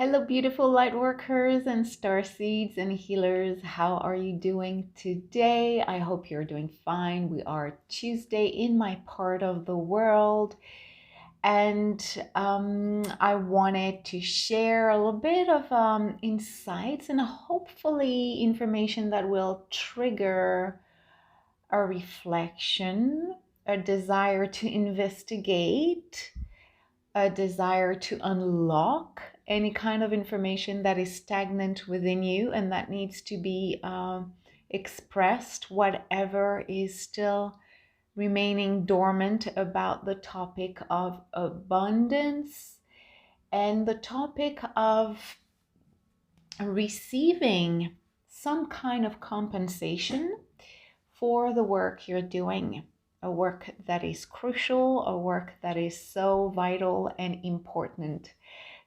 Hello, beautiful light workers and star seeds and healers. How are you doing today? I hope you're doing fine. We are Tuesday in my part of the world, and I wanted to share a little bit of insights and hopefully information that will trigger a reflection, a desire to investigate, a desire to unlock any kind of information that is stagnant within you and that needs to be expressed, whatever is still remaining dormant about the topic of abundance and the topic of receiving some kind of compensation for the work you're doing, a work that is crucial, a work that is so vital and important.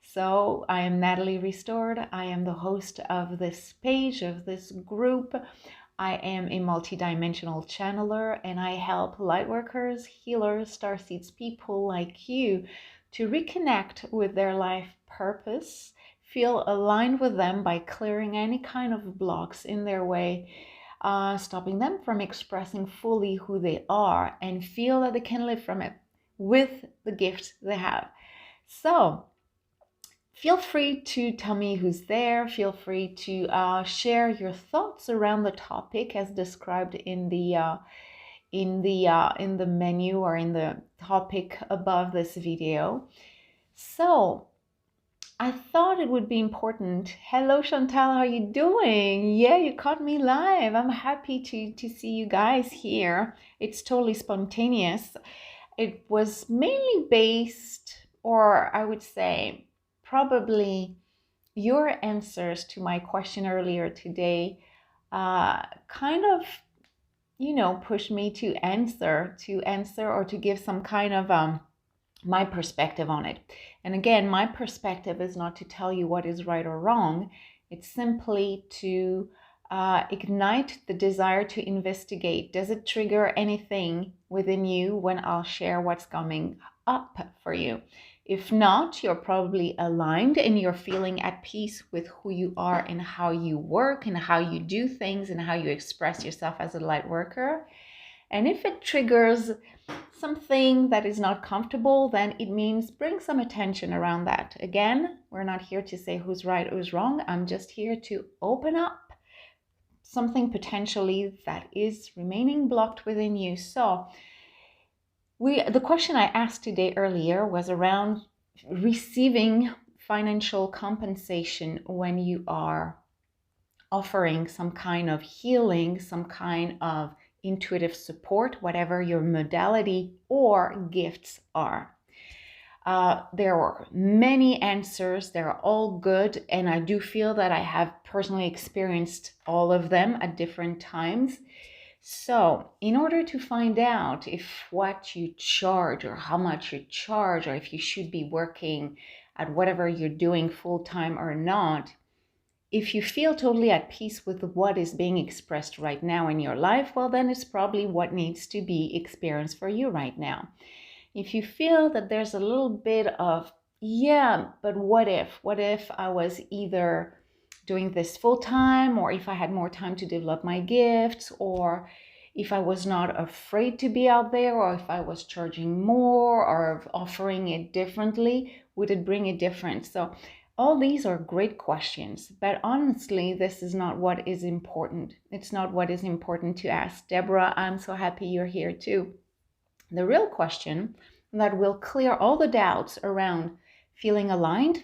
So I am Natalie Restored. I am the host of this page, of this group. I am a multidimensional channeler, and I help lightworkers, healers, starseeds, people like you to reconnect with their life purpose, feel aligned with them by clearing any kind of blocks in their way, stopping them from expressing fully who they are, and feel that they can live from it with the gifts they have. So feel free to tell me who's there. Feel free to share your thoughts around the topic as described in the menu or in the topic above this video. So I thought it would be important. Hello, Chantal, how are you doing? Yeah, you caught me live. I'm happy to see you guys here. It's totally spontaneous. It was mainly based, or I would say, probably your answers to my question earlier today kind of, pushed me to answer or to give some kind of my perspective on it. And again, my perspective is not to tell you what is right or wrong. It's simply to ignite the desire to investigate. Does it trigger anything within you when I'll share what's coming up for you? If not, you're probably aligned and you're feeling at peace with who you are and how you work and how you do things and how you express yourself as a light worker. And if it triggers something that is not comfortable, then it means bring some attention around that. Again, we're not here to say who's right, who's wrong. I'm just here to open up something potentially that is remaining blocked within you. So the question I asked today earlier was around receiving financial compensation when you are offering some kind of healing, some kind of intuitive support, whatever your modality or gifts are. There were many answers. They're all good. And I do feel that I have personally experienced all of them at different times. So in order to find out if what you charge or how much you charge, or if you should be working at whatever you're doing full time or not, if you feel totally at peace with what is being expressed right now in your life, well, then it's probably what needs to be experienced for you right now. If you feel that there's a little bit of, yeah, but what if I was either doing this full time, or if I had more time to develop my gifts, or if I was not afraid to be out there, or if I was charging more or offering it differently, would it bring a difference? So all these are great questions, but honestly, this is not what is important. It's not what is important to ask. Deborah, I'm so happy you're here too. The real question that will clear all the doubts around feeling aligned,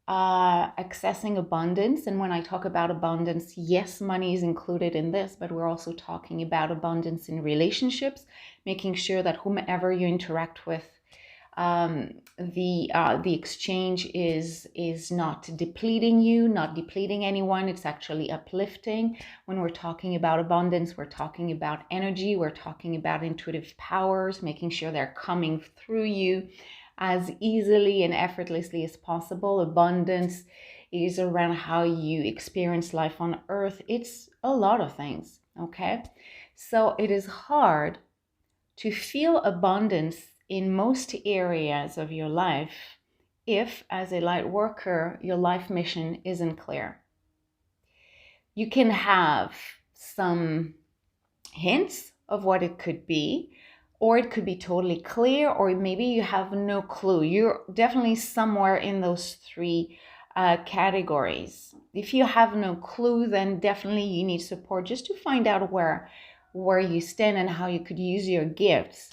accessing abundance. And when I talk about abundance, yes, money is included in this, but we're also talking about abundance in relationships, making sure that whomever you interact with, the exchange is not depleting you, not depleting anyone. It's actually uplifting. When we're talking about abundance, we're talking about energy, we're talking about intuitive powers, making sure they're coming through you as easily and effortlessly as possible. Abundance is around how you experience life on earth. It's a lot of things, okay? So it is hard to feel abundance in most areas of your life if, as a light worker, your life mission isn't clear. You can have some hints of what it could be, or it could be totally clear, or maybe you have no clue. You're definitely somewhere in those three categories. If you have no clue, then definitely you need support just to find out where you stand and how you could use your gifts.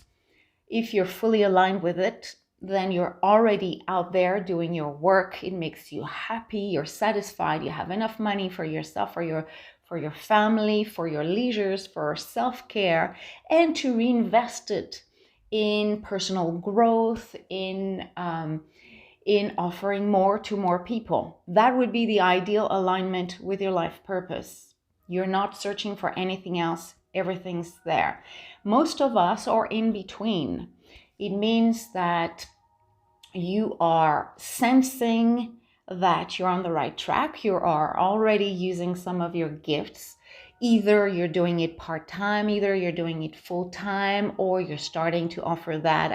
If you're fully aligned with it, then you're already out there doing your work. It makes you happy, you're satisfied, you have enough money for yourself, for your family, for your leisures, for self-care, and to reinvest it in personal growth, in offering more to more people. That would be the ideal alignment with your life purpose. You're not searching for anything else. Everything's there. Most of us are in between. It means that you are sensing that you're on the right track. You are already using some of your gifts. Either you're doing it part-time, either you're doing it full-time, or you're starting to offer that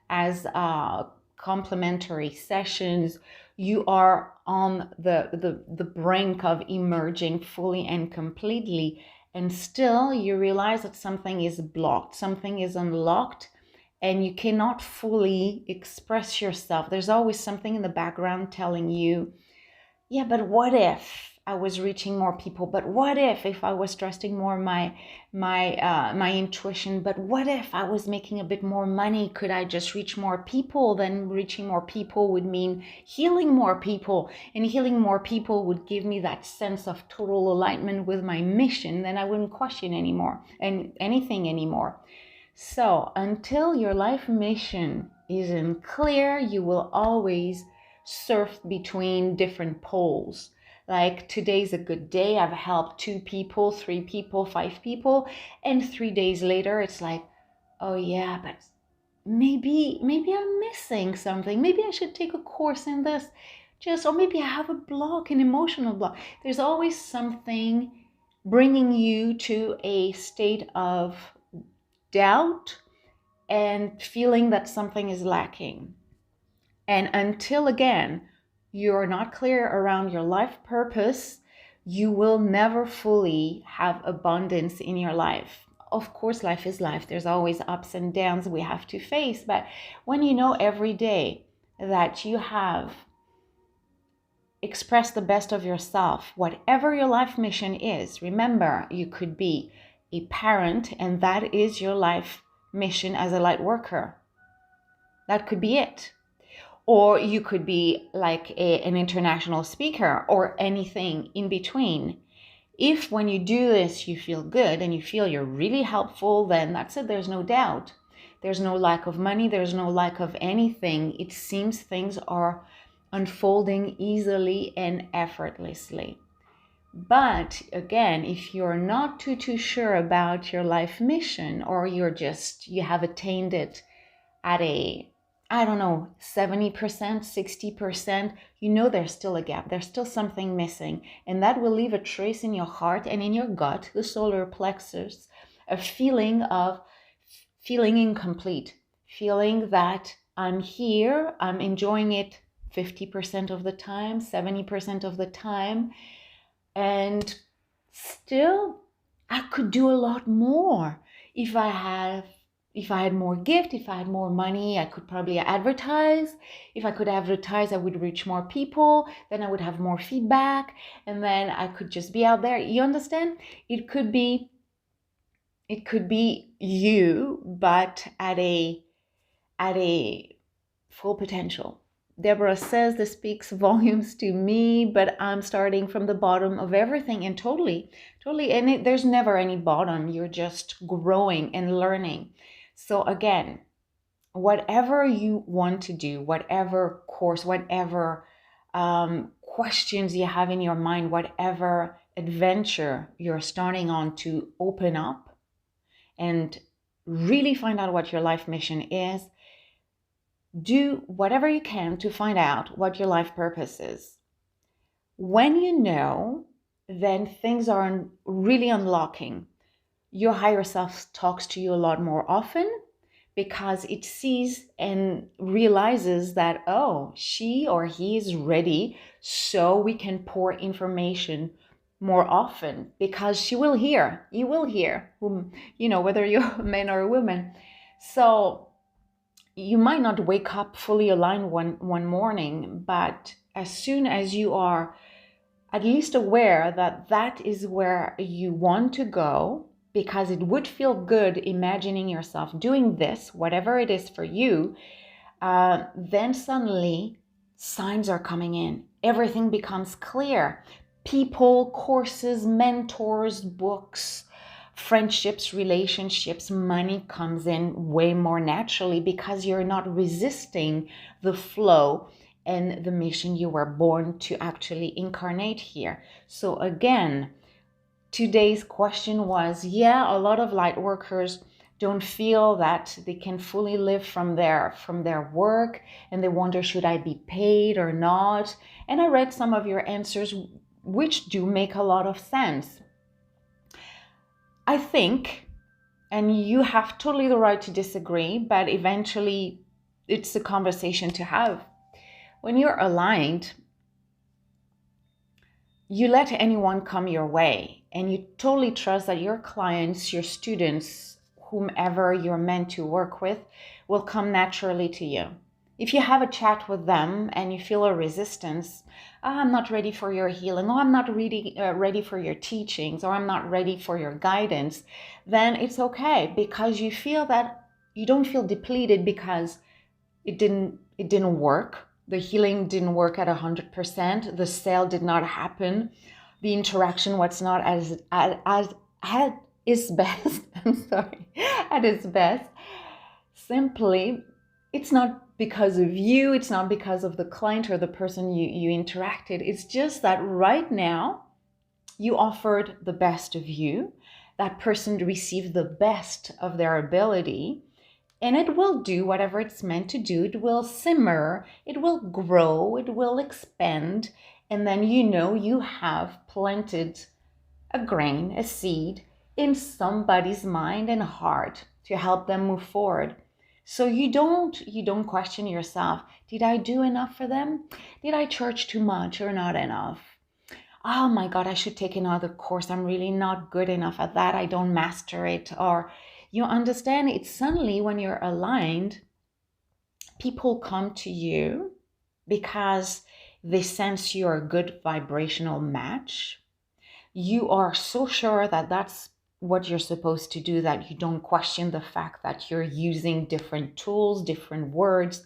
as complementary sessions. You are on the brink of emerging fully and completely, and still you realize that something is blocked, something is unlocked, and you cannot fully express yourself. There's always something in the background telling you, yeah, but what if I was reaching more people? But what if I was trusting more my intuition? But what if I was making a bit more money? Could I just reach more people? Then reaching more people would mean healing more people, and healing more people would give me that sense of total alignment with my mission. Then I wouldn't question anything anymore. So until your life mission isn't clear, you will always surf between different poles. Like, today's a good day, I've helped 2 people, 3 people, 5 people, and 3 days later it's like, oh yeah, but maybe I'm missing something. Maybe I should take a course in this. Or maybe I have a block, an emotional block. There's always something bringing you to a state of doubt and feeling that something is lacking. And until, again, you're not clear around your life purpose, you will never fully have abundance in your life. Of course, life is life. There's always ups and downs we have to face. But when you know every day that you have expressed the best of yourself, whatever your life mission is, remember, you could be a parent, and that is your life mission as a light worker. That could be it. Or you could be like an international speaker, or anything in between. If when you do this you feel good and you feel you're really helpful, then that's it. There's no doubt. There's no lack of money. There's no lack of anything. It seems things are unfolding easily and effortlessly. But again, if you're not too sure about your life mission, or you have attained it at a, 70%, 60%, there's still a gap. There's still something missing. And that will leave a trace in your heart and in your gut, the solar plexus, a feeling incomplete, feeling that I'm here, I'm enjoying it 50% of the time, 70% of the time, and still I could do a lot more. If I had more gift, if I had more money, I could probably advertise. If I could advertise, I would reach more people. Then I would have more feedback, and then I could just be out there. You understand? It could be you, but at a full potential. Deborah says this speaks volumes to me, but I'm starting from the bottom of everything, and totally, and there's never any bottom. You're just growing and learning. So again, whatever you want to do, whatever course, whatever questions you have in your mind, whatever adventure you're starting on to open up and really find out what your life mission is, do whatever you can to find out what your life purpose is. When you know, then things are really unlocking. Your higher self talks to you a lot more often, because it sees and realizes that, oh, she or he is ready, so we can pour information more often, because she will hear, you will hear, whether you're a man or a woman. So you might not wake up fully aligned one morning, but as soon as you are at least aware that that is where you want to go, because it would feel good imagining yourself doing this, whatever it is for you, then suddenly signs are coming in. Everything becomes clear. People, courses, mentors, books, friendships, relationships, money comes in way more naturally, because you're not resisting the flow and the mission you were born to actually incarnate here. So again, today's question was, a lot of light workers don't feel that they can fully live from their work, and they wonder, should I be paid or not? And I read some of your answers, which do make a lot of sense. I think, and you have totally the right to disagree, but eventually it's a conversation to have. When you're aligned, you let anyone come your way, and you totally trust that your clients, your students, whomever you're meant to work with, will come naturally to you. If you have a chat with them and you feel a resistance, I'm not ready for your healing, or I'm not really ready for your teachings, or I'm not ready for your guidance, then it's okay, because you feel that you don't feel depleted because it didn't work. The healing didn't work at 100%. The sale did not happen. The interaction was not at its best. I'm sorry, at its best. Simply, it's not because of you. It's not because of the client or the person you interacted. It's just that right now you offered the best of you. That person received the best of their ability. And it will do whatever it's meant to do. It will simmer, it will grow, it will expand. And then you have planted a grain, a seed in somebody's mind and heart to help them move forward. So you don't question yourself. Did I do enough for them? Did I charge too much or not enough? Oh my God, I should take another course. I'm really not good enough at that. I don't master it. Or you understand, it's suddenly when you're aligned, people come to you because they sense you're a good vibrational match. You are so sure that that's what you're supposed to do, that you don't question the fact that you're using different tools, different words,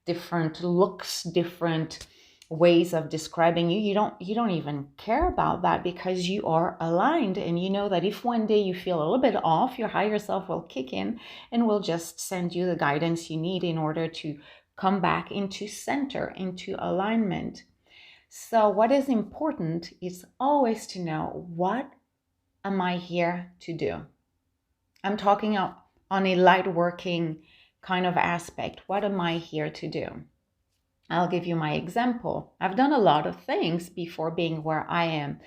different looks, different ways of describing you. You don't even care about that, because you are aligned, and you know that if one day you feel a little bit off, your higher self will kick in and will just send you the guidance you need in order to come back into center, into alignment. So what is important is always to know, what am I here to do? I'm talking on a light working kind of aspect. What am I here to do? I'll give you my example. I've done a lot of things before being where I am.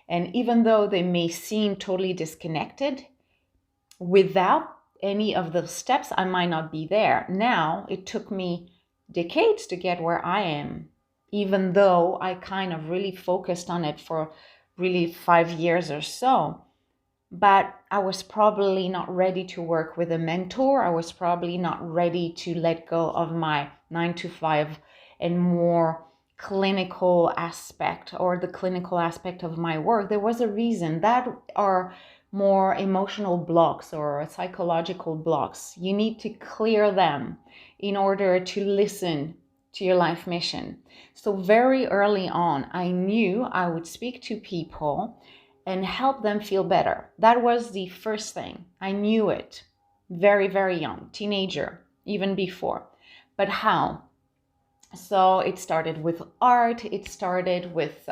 And even though they may seem totally disconnected, without any of the steps, I might not be there. Now, it took me decades to get where I am, even though I kind of really focused on it for really 5 years or so. But I was probably not ready to work with a mentor. I was probably not ready to let go of my 9 to 5 and more clinical aspect, or the clinical aspect of my work. There was a reason. That are more emotional blocks or psychological blocks. You need to clear them in order to listen to your life mission. So very early on, I knew I would speak to people and help them feel better. That was the first thing. I knew it very, very young, teenager, even before. But how? So it started with art. It started with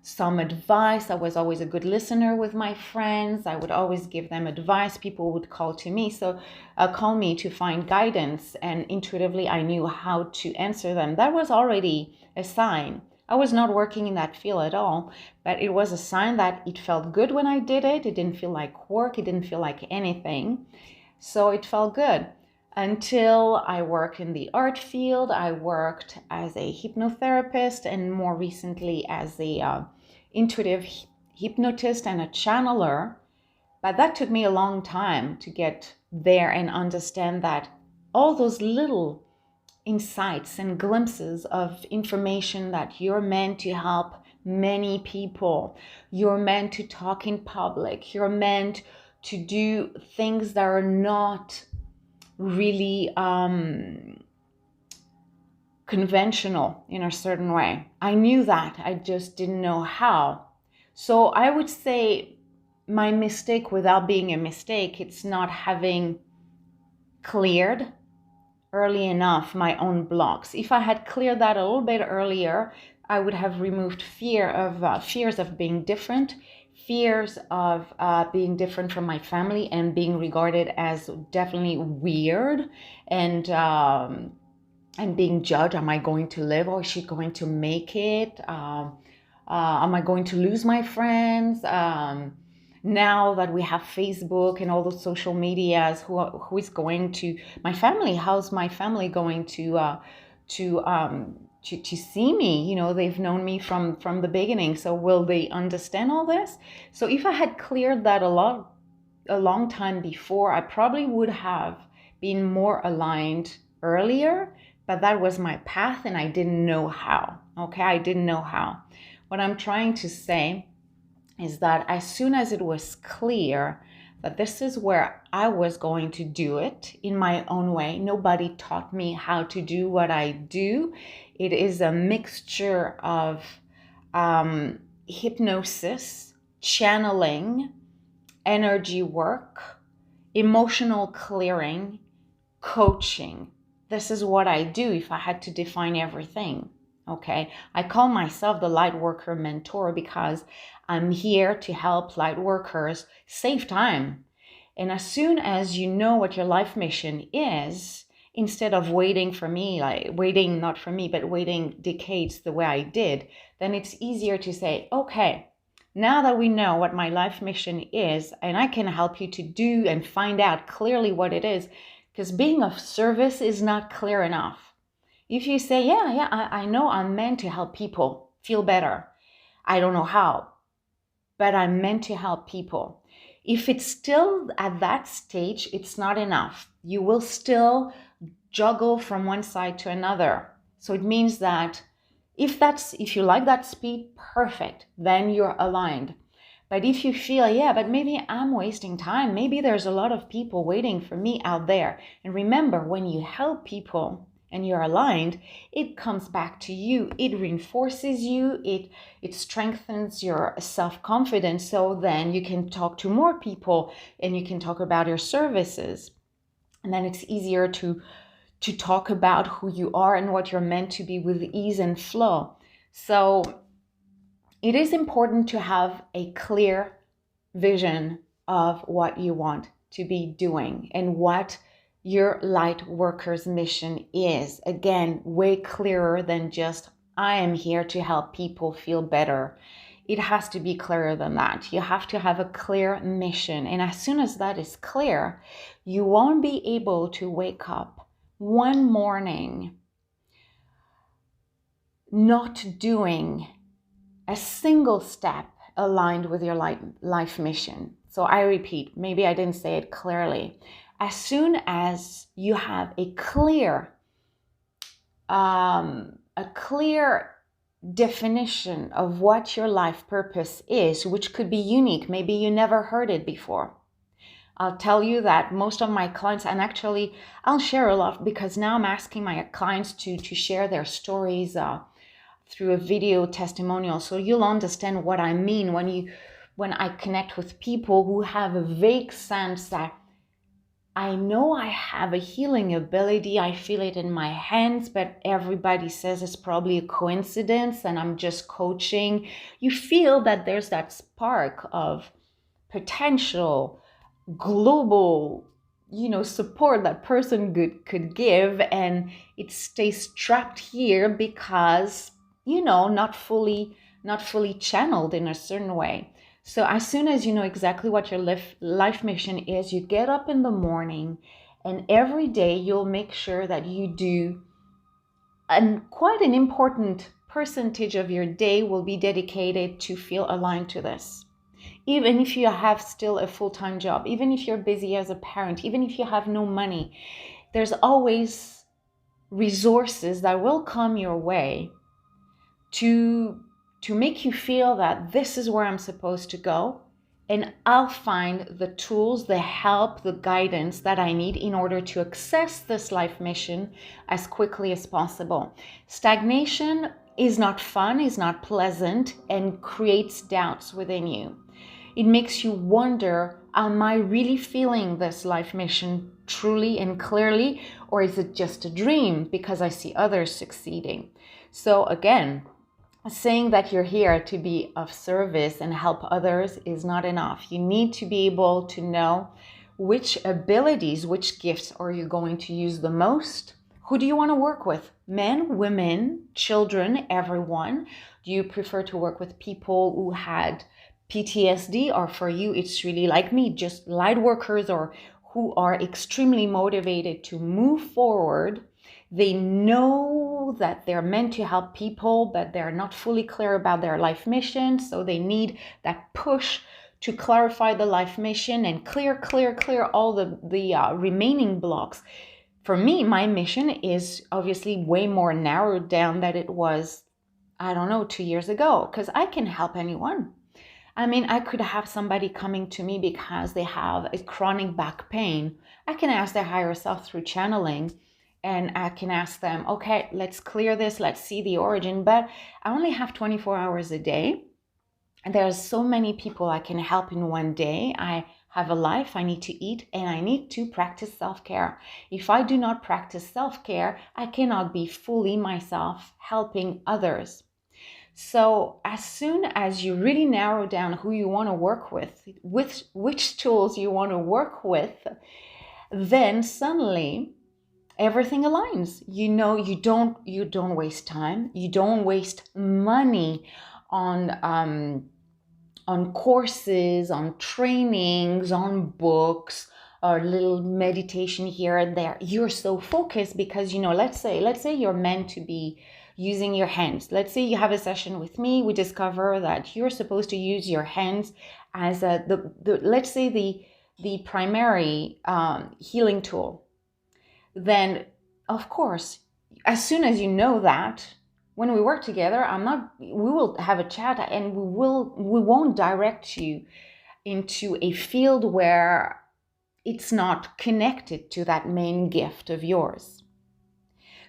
some advice. I was always a good listener with my friends. I would always give them advice. People would call me to find guidance, and intuitively I knew how to answer them. That was already a sign. I was not working in that field at all, but it was a sign that it felt good when I did it. It didn't feel like work. It didn't feel like anything. So it felt good. until I work in the art field. I worked as a hypnotherapist and more recently as a intuitive hypnotist and a channeler. But that took me a long time to get there and understand that all those little insights and glimpses of information that you're meant to help many people, you're meant to talk in public, you're meant to do things that are not really conventional in a certain way. I knew that, I just didn't know how. So I would say my mistake, without being a mistake, it's not having cleared early enough my own blocks. If I had cleared that a little bit earlier, I would have removed fears of being different, fears of being different from my family and being regarded as definitely weird, and being judged. Am I going to live, or is she going to make it? Am I going to lose my friends? Now that we have Facebook and all those social medias, who is going to my family? How's my family going to see me? You know, they've known me from the beginning, so will they understand all this? So if I had cleared that a long time before, I probably would have been more aligned earlier, but that was my path and I didn't know how. Okay, I didn't know how. What I'm trying to say is that as soon as it was clear that this is where I was going to do it in my own way, nobody taught me how to do what I do. It is a mixture of hypnosis, channeling, energy work, emotional clearing, coaching. This is what I do if I had to define everything. Okay, I call myself the lightworker mentor because I'm here to help lightworkers save time. And as soon as you know what your life mission is, instead of waiting for me, like waiting, not for me, but waiting decades the way I did, then it's easier to say, okay, now that we know what my life mission is, and I can help you to do and find out clearly what it is, because being of service is not clear enough. If you say, I know I'm meant to help people feel better. I don't know how, but I'm meant to help people. If it's still at that stage, it's not enough. You will still juggle from one side to another. So it means that if you like that speed, perfect, then you're aligned. But if you feel, but maybe I'm wasting time, maybe there's a lot of people waiting for me out there. And remember, when you help people and you're aligned, it comes back to you. It reinforces you. It strengthens your self-confidence. So then you can talk to more people and you can talk about your services. And then it's easier to talk about who you are and what you're meant to be with ease and flow. So it is important to have a clear vision of what you want to be doing and what your light worker's mission is. Again, way clearer than just, I am here to help people feel better. It has to be clearer than that. You have to have a clear mission. And as soon as that is clear, you won't be able to wake up one morning not doing a single step aligned with your life mission. So I repeat, maybe I didn't say it clearly. As soon as you have a clear definition of what your life purpose is, which could be unique, maybe you never heard it before. I'll tell you that most of my clients, and actually I'll share a lot because now I'm asking my clients to share their stories through a video testimonial, so you'll understand what I mean when I connect with people who have a vague sense that I know I have a healing ability, I feel it in my hands, but everybody says it's probably a coincidence and I'm just coaching. You feel that there's that spark of potential global, support that person could give, and it stays trapped here because, not fully channeled in a certain way. So as soon as you know exactly what your life mission is, you get up in the morning And every day you'll make sure that you do, and quite an important percentage of your day will be dedicated to feel aligned to this. Even if you have still a full-time job, even if you're busy as a parent, even if you have no money, there's always resources that will come your way to make you feel that this is where I'm supposed to go, and I'll find the tools, the help, the guidance that I need in order to access this life mission as quickly as possible. Stagnation is not fun, is not pleasant, and creates doubts within you. It makes you wonder, am I really feeling this life mission truly and clearly, or is it just a dream because I see others succeeding? So again, saying that you're here to be of service and help others is not enough. You need to be able to know which abilities, which gifts are you going to use the most. Who do you want to work with? Men, women, children, everyone? Do you prefer to work with people who had PTSD, or for you it's really like me, just light workers, or who are extremely motivated to move forward? They know that they're meant to help people, but they're not fully clear about their life mission. So they need that push to clarify the life mission and clear all the remaining blocks. For me, my mission is obviously way more narrowed down than it was, 2 years ago, because I can help anyone. I mean, I could have somebody coming to me because they have a chronic back pain. I can ask their higher self through channeling, and I can ask them, okay, let's clear this, let's see the origin. But I only have 24 hours a day. And there's so many people I can help in one day. I have a life, I need to eat, and I need to practice self-care. If I do not practice self-care, I cannot be fully myself helping others. So as soon as you really narrow down who you want to work with, which tools you want to work with, then suddenly everything aligns. You don't waste time. You don't waste money on courses, on trainings, on books, or little meditation here and there. You're so focused because, let's say you're meant to be using your hands. Let's say you have a session with me. We discover that you're supposed to use your hands as the primary healing tool. Then, of course, as soon as you know that, when we work together, we will have a chat, and we won't direct you into a field where it's not connected to that main gift of yours.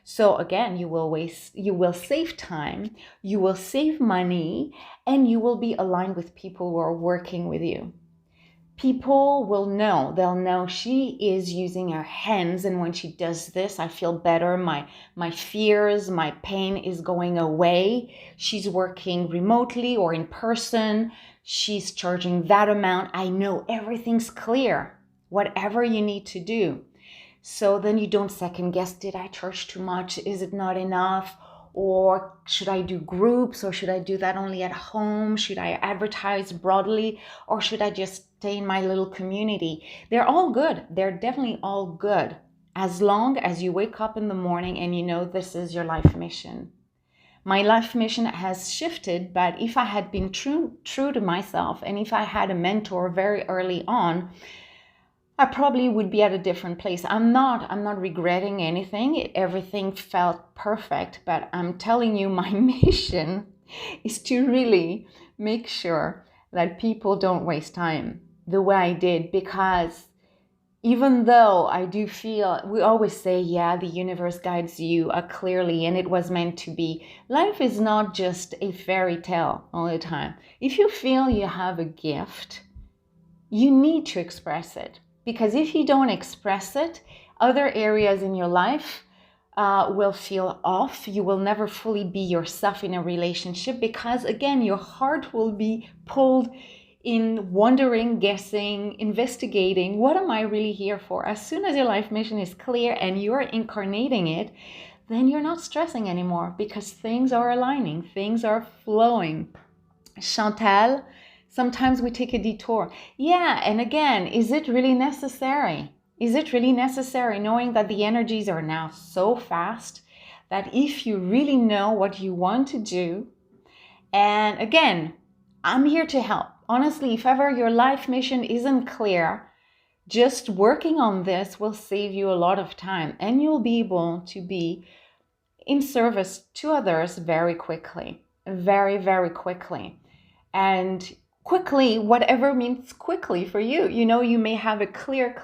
So again, you will save time, you will save money, and you will be aligned with people who are working with you. People will know, they'll know she is using her hands, and when she does this, I feel better. My fears, my pain is going away. She's working remotely or in person. She's charging that amount. I know everything's clear, whatever you need to do. So then you don't second guess, did I charge too much? Is it not enough? Or should I do groups, or should I do that only at home? Should I advertise broadly, or should I just stay in my little community? They're all good. They're definitely all good, as long as you wake up in the morning and you know this is your life mission. My life mission has shifted, but if I had been true to myself, and if I had a mentor very early on, I probably would be at a different place. I'm not regretting anything. Everything felt perfect, but I'm telling you, my mission is to really make sure that people don't waste time the way I did, because even though I do feel, we always say, yeah, the universe guides you clearly, and it was meant to be. Life is not just a fairy tale all the time. If you feel you have a gift, you need to express it. Because if you don't express it, other areas in your life will feel off. You will never fully be yourself in a relationship, because again, your heart will be pulled in wondering, guessing, investigating, what am I really here for? As soon as your life mission is clear and you're incarnating it, then you're not stressing anymore, because things are aligning, things are flowing. Chantal, sometimes we take a detour. Yeah, and again, is it really necessary? Is it really necessary, knowing that the energies are now so fast that if you really know what you want to do, and again, I'm here to help. Honestly, if ever your life mission isn't clear, just working on this will save you a lot of time, and you'll be able to be in service to others very quickly, very, very quickly. And quickly, whatever means quickly for you. You may have a clear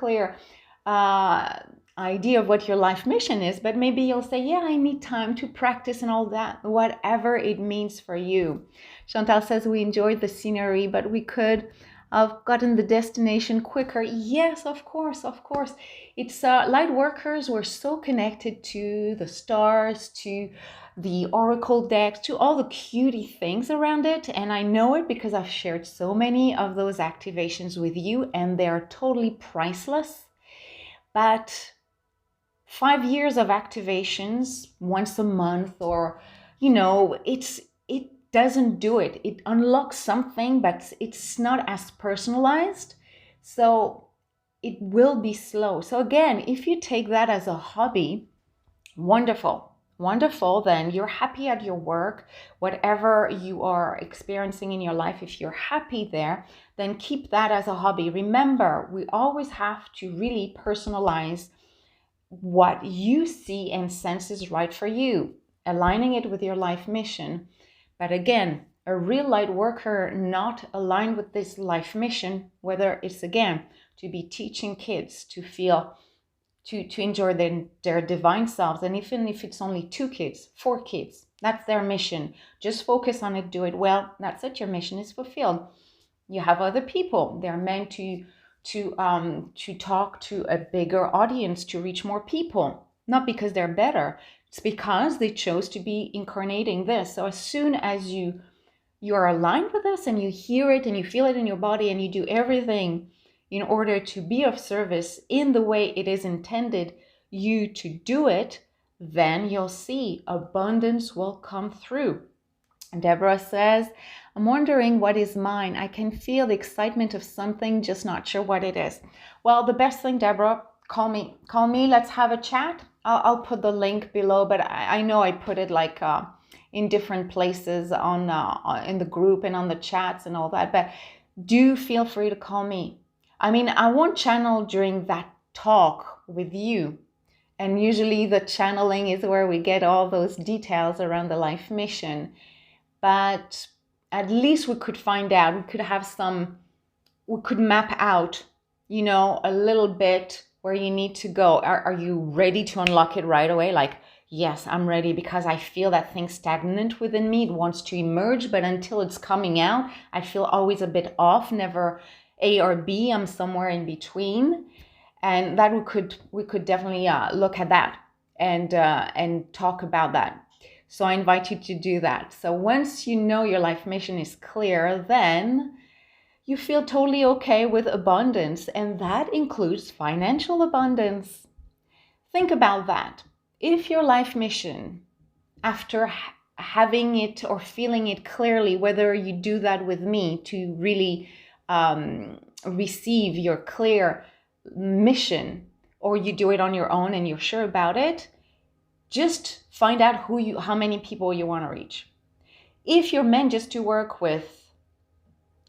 idea of what your life mission is, but maybe you'll say, yeah, I need time to practice and all that, whatever it means for you. Chantal says, we enjoyed the scenery, but we could have gotten the destination quicker. Yes, of course. It's light workers. We're so connected to the stars, to the oracle decks, to all the cutie things around it. And I know it because I've shared so many of those activations with you, and they're totally priceless. But 5 years of activations once a month, or it doesn't do it. It unlocks something, but it's not as personalized, so it will be slow. So again, if you take that as a hobby, wonderful, then you're happy at your work, whatever you are experiencing in your life. If you're happy there, then keep that as a hobby. Remember, we always have to really personalize what you see and sense is right for you, aligning it with your life mission. But again, a real light worker not aligned with this life mission, whether it's again to be teaching kids to feel, to enjoy their divine selves, and even if it's only 2 kids, 4 kids, that's their mission. Just focus on it, do it well. That's it. Your mission is fulfilled. You have other people. They're meant to talk to a bigger audience, to reach more people, not because they're better. It's because they chose to be incarnating this. So as soon as you are aligned with this, and you hear it and you feel it in your body, and you do everything in order to be of service in the way it is intended you to do it, then you'll see abundance will come through. Deborah says, I'm wondering what is mine. I can feel the excitement of something, just not sure what it is. Well, the best thing, Deborah, call me. Let's have a chat. I'll put the link below, but I know I put it like in different places on in the group and on the chats and all that. But do feel free to call me. I mean, I won't channel during that talk with you. And usually the channeling is where we get all those details around the life mission. But at least we could find out, we could map out, a little bit where you need to go. Are you ready to unlock it right away? Like, yes, I'm ready, because I feel that thing stagnant within me. It wants to emerge, but until it's coming out, I feel always a bit off, never A or B. I'm somewhere in between. And that we could definitely look at that and talk about that. So I invite you to do that. So once you know your life mission is clear, then you feel totally okay with abundance, and that includes financial abundance. Think about that. If your life mission, after having it or feeling it clearly, whether you do that with me to really receive your clear mission, or you do it on your own and you're sure about it, just find out how many people you want to reach. If you're meant just to work with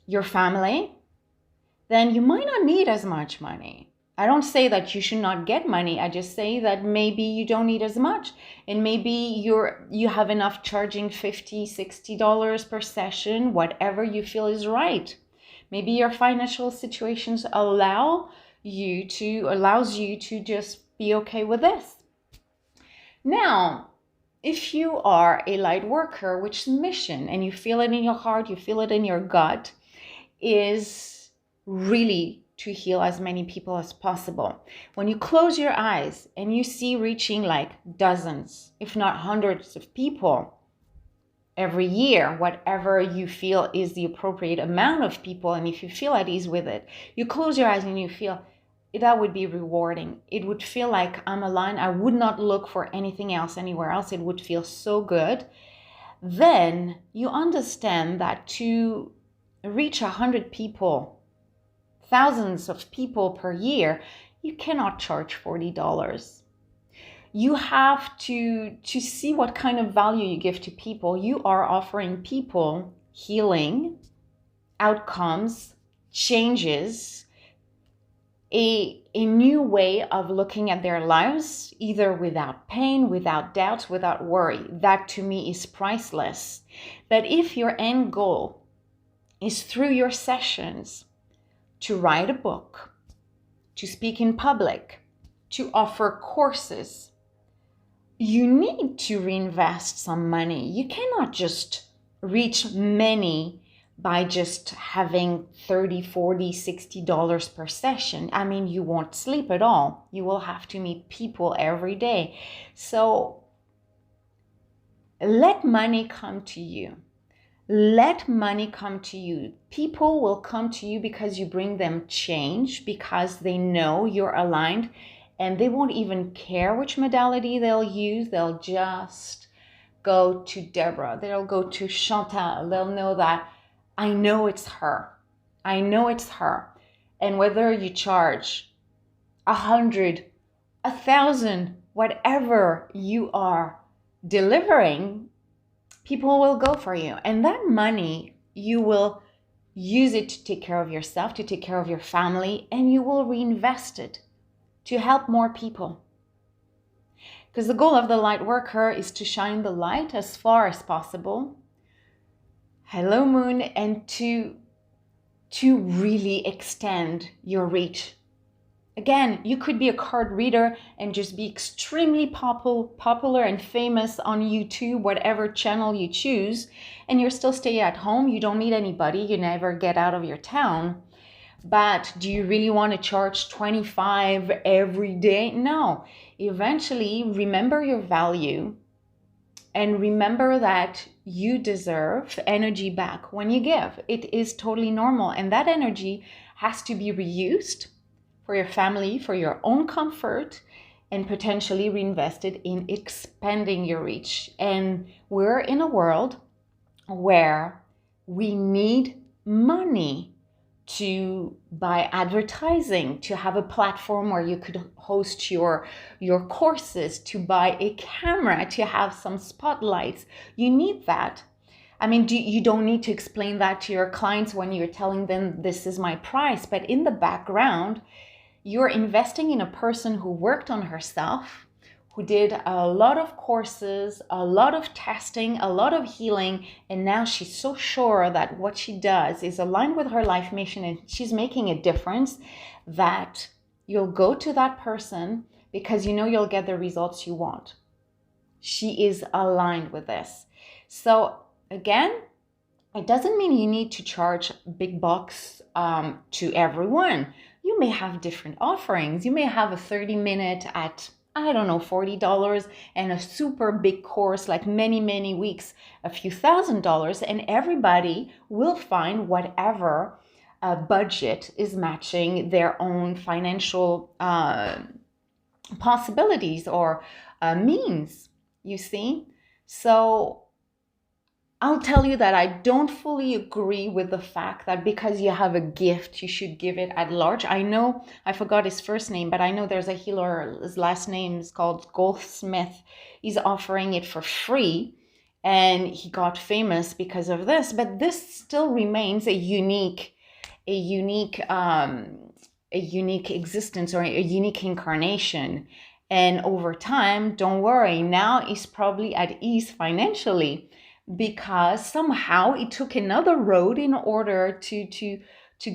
your family, then you might not need as much money. I don't say that you should not get money. I just say that maybe you don't need as much, and maybe you have enough charging $50, $60 per session, whatever you feel is right. Maybe your financial situations allows you to just be okay with this. Now, if you are a light worker, which mission, and you feel it in your heart, you feel it in your gut, is really to heal as many people as possible. When you close your eyes and you see reaching like dozens, if not hundreds of people every year, whatever you feel is the appropriate amount of people, and if you feel at ease with it, you close your eyes and you feel, that would be rewarding. It would feel like I'm aligned. I would not look for anything else anywhere else. It would feel so good. Then you understand that to reach 100 people, thousands of people per year, you cannot charge $40. You have to see what kind of value you give to people. You are offering people healing, outcomes, changes, a new way of looking at their lives, either without pain, without doubts, without worry. That to me is priceless. But if your end goal is through your sessions to write a book, to speak in public, to offer courses, you need to reinvest some money. You cannot just reach many by just having $30, $40, $60 per session. I mean, you won't sleep at all. You will have to meet people every day. So let money come to you. Let money come to you. People will come to you because you bring them change, because they know you're aligned, and they won't even care which modality they'll use. They'll just go to Deborah. They'll go to Chantal. They'll know that I know it's her. I know it's her. And whether you charge 100, 1,000, whatever you are delivering, people will go for you. And that money, you will use it to take care of yourself, to take care of your family, and you will reinvest it to help more people. Because the goal of the light worker is to shine the light as far as possible. Hello, Moon, and to really extend your reach. Again, you could be a card reader and just be extremely popular and famous on YouTube, whatever channel you choose, and you're still stay at home. You don't need anybody. You never get out of your town. But do you really want to charge $25 every day? No. Eventually, remember your value and remember that you deserve energy back when you give. It is totally normal. And that energy has to be reused for your family, for your own comfort, and potentially reinvested in expanding your reach. And we're in a world where we need money to buy advertising, to have a platform where you could host your courses, to buy a camera, to have some spotlights. You need that. I mean, you don't need to explain that to your clients when you're telling them this is my price, but in the background, you're investing in a person who worked on herself, who did a lot of courses, a lot of testing, a lot of healing, and now she's so sure that what she does is aligned with her life mission and she's making a difference, that you'll go to that person because you know you'll get the results you want. She is aligned with this. So again, it doesn't mean you need to charge big bucks to everyone. You may have different offerings. You may have a 30-minute at, I don't know, $40, and a super big course like many weeks, a few $1,000s, and everybody will find whatever budget is matching their own financial possibilities or means, you see? So I'll tell you that I don't fully agree with the fact that because you have a gift, you should give it at large. I know, I forgot his first name, but I know there's a healer, his last name is called Goldsmith. He's offering it for free and he got famous because of this, but this still remains a unique existence or a unique incarnation. And over time, don't worry, now he's probably at ease financially, because somehow it took another road in order to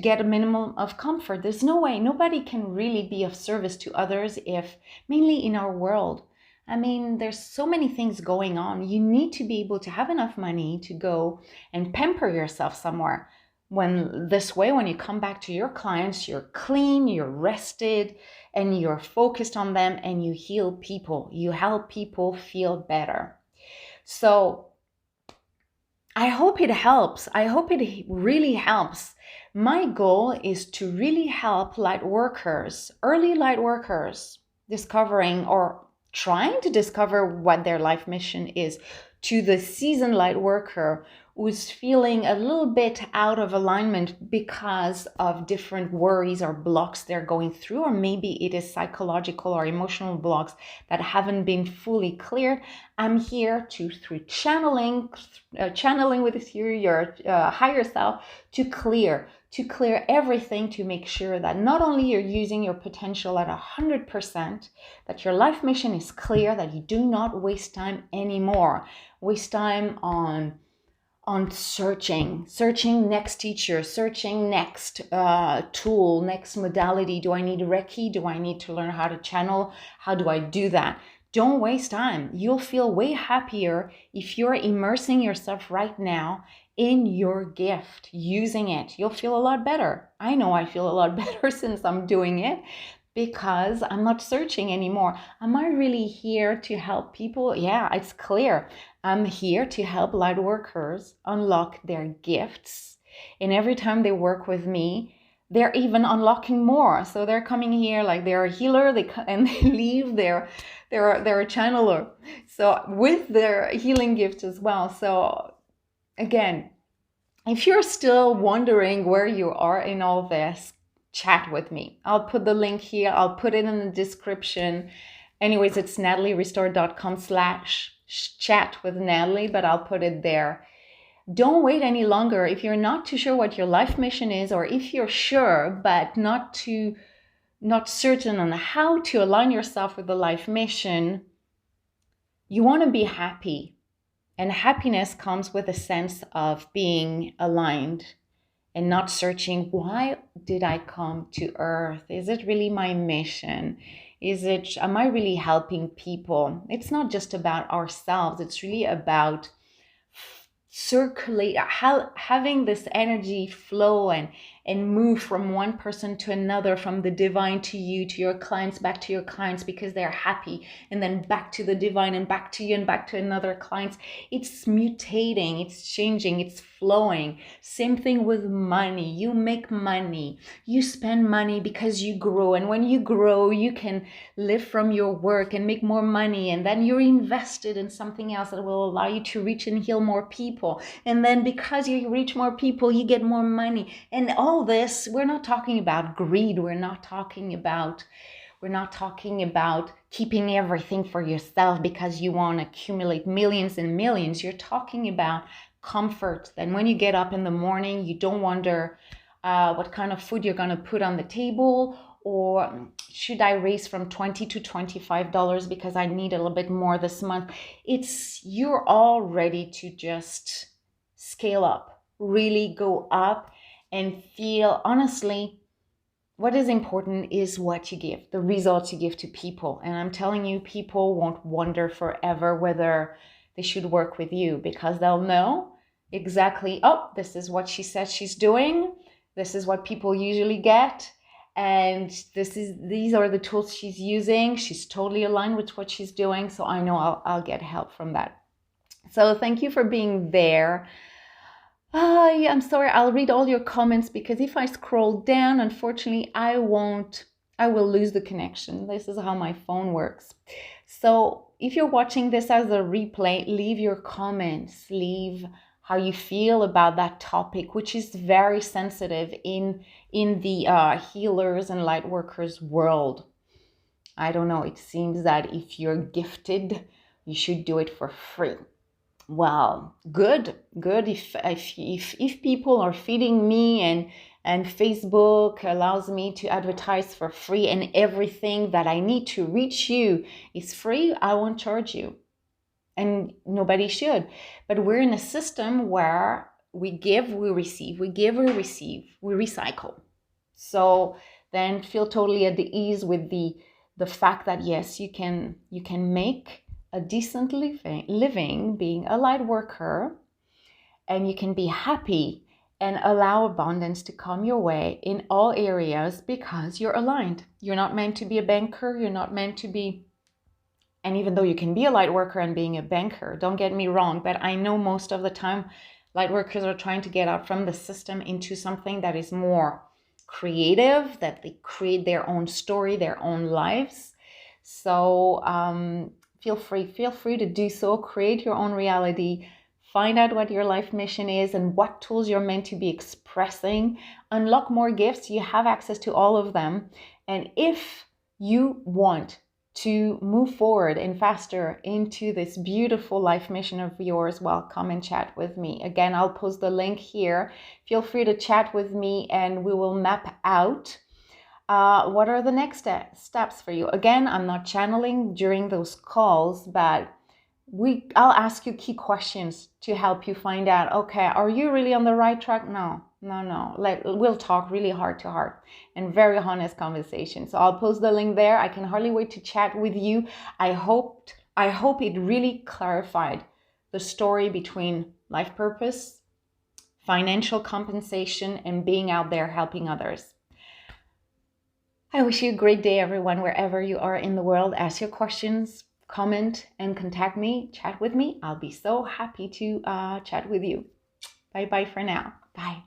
get a minimum of comfort. There's no way, nobody can really be of service to others if, mainly in our world, I mean, there's so many things going on. You need to be able to have enough money to go and pamper yourself somewhere. When this way, when you come back to your clients, you're clean, you're rested, and you're focused on them, and you heal people. You help people feel better. So I hope it helps. I hope it really helps. My goal is to really help light workers, early light workers, discovering or trying to discover what their life mission is, to the seasoned light worker who's feeling a little bit out of alignment because of different worries or blocks they're going through, or maybe it is psychological or emotional blocks that haven't been fully cleared. I'm here to, through channeling with your higher self, to clear everything, to make sure that not only you're using your potential at 100%, that your life mission is clear, that you do not waste time anymore. Waste time on searching next teacher, searching next tool, next modality. Do I need Reiki? Do I need to learn how to channel? How do I do that? Don't waste time. You'll feel way happier if you're immersing yourself right now in your gift, using it. You'll feel a lot better. I know I feel a lot better since I'm doing it, because I'm not searching anymore. Am I really here to help people? Yeah, it's clear. I'm here to help light workers unlock their gifts. And every time they work with me, they're even unlocking more. So they're coming here like they're a healer, and they leave, they're a channeler. So with their healing gift as well. So again, if you're still wondering where you are in all this, chat with me. I'll put the link here. I'll put it in the description. Anyways, it's natalierestore.com/chat with Natalie, but I'll put it there. Don't wait any longer. If you're not too sure what your life mission is, or if you're sure but not certain on how to align yourself with the life mission, you want to be happy. And happiness comes with a sense of being aligned and not searching, why did I come to Earth? Is it really my mission? Am I really helping people? It's not just about ourselves. It's really about circulate, having this energy flow and move from one person to another, from the divine to you, to your clients, back to your clients because they're happy, and then back to the divine and back to you and back to another clients. It's mutating, it's changing, it's flowing. Same thing with money. You make money, you spend money because you grow, and when you grow you can live from your work and make more money, and then you're invested in something else that will allow you to reach and heal more people, and then because you reach more people you get more money. And all this, we're not talking about greed, we're not talking about keeping everything for yourself because you want to accumulate millions and millions. You're talking about comfort. Then when you get up in the morning, you don't wonder what kind of food you're going to put on the table, or should I raise from $20 to $25 because I need a little bit more this month. You're all ready to just scale up, really go up, and feel, honestly, what is important is what you give, the results you give to people. And I'm telling you, people won't wonder forever whether they should work with you, because they'll know exactly, oh, this is what she says she's doing. This is what people usually get. And these are the tools she's using. She's totally aligned with what she's doing. So I know I'll get help from that. So thank you for being there. Yeah, I'm sorry, I'll read all your comments, because if I scroll down, unfortunately, I will lose the connection. This is how my phone works. So if you're watching this as a replay, leave your comments, leave how you feel about that topic, which is very sensitive in the healers and light workers world. I don't know, it seems that if you're gifted, you should do it for free. Well, good. If people are feeding me and Facebook allows me to advertise for free, and everything that I need to reach you is free, I won't charge you. And nobody should. But we're in a system where we give, we receive, we give, we receive, we recycle. So then feel totally at the ease with the fact that yes, you can make a decent living being a light worker, and you can be happy and allow abundance to come your way in all areas because you're aligned. You're not meant to be a banker. You're not meant to be, and even though you can be a light worker and being a banker, don't get me wrong, but I know most of the time light workers are trying to get out from the system into something that is more creative, that they create their own story, their own lives. So feel free to do so. Create your own reality. Find out what your life mission is and what tools you're meant to be expressing. Unlock more gifts. You have access to all of them. And if you want to move forward and faster into this beautiful life mission of yours, well, come and chat with me. Again, I'll post the link here. Feel free to chat with me and we will map out what are the next steps for you. Again, I'm not channeling during those calls, but I'll ask you key questions to help you find out, okay, are you really on the right track? No. We'll talk really heart to heart and very honest conversation. So I'll post the link there. I can hardly wait to chat with you. I hope it really clarified the story between life purpose, financial compensation, and being out there helping others. I wish you a great day, everyone, wherever you are in the world. Ask your questions, comment, and contact me. Chat with me. I'll be so happy to chat with you. Bye-bye for now. Bye.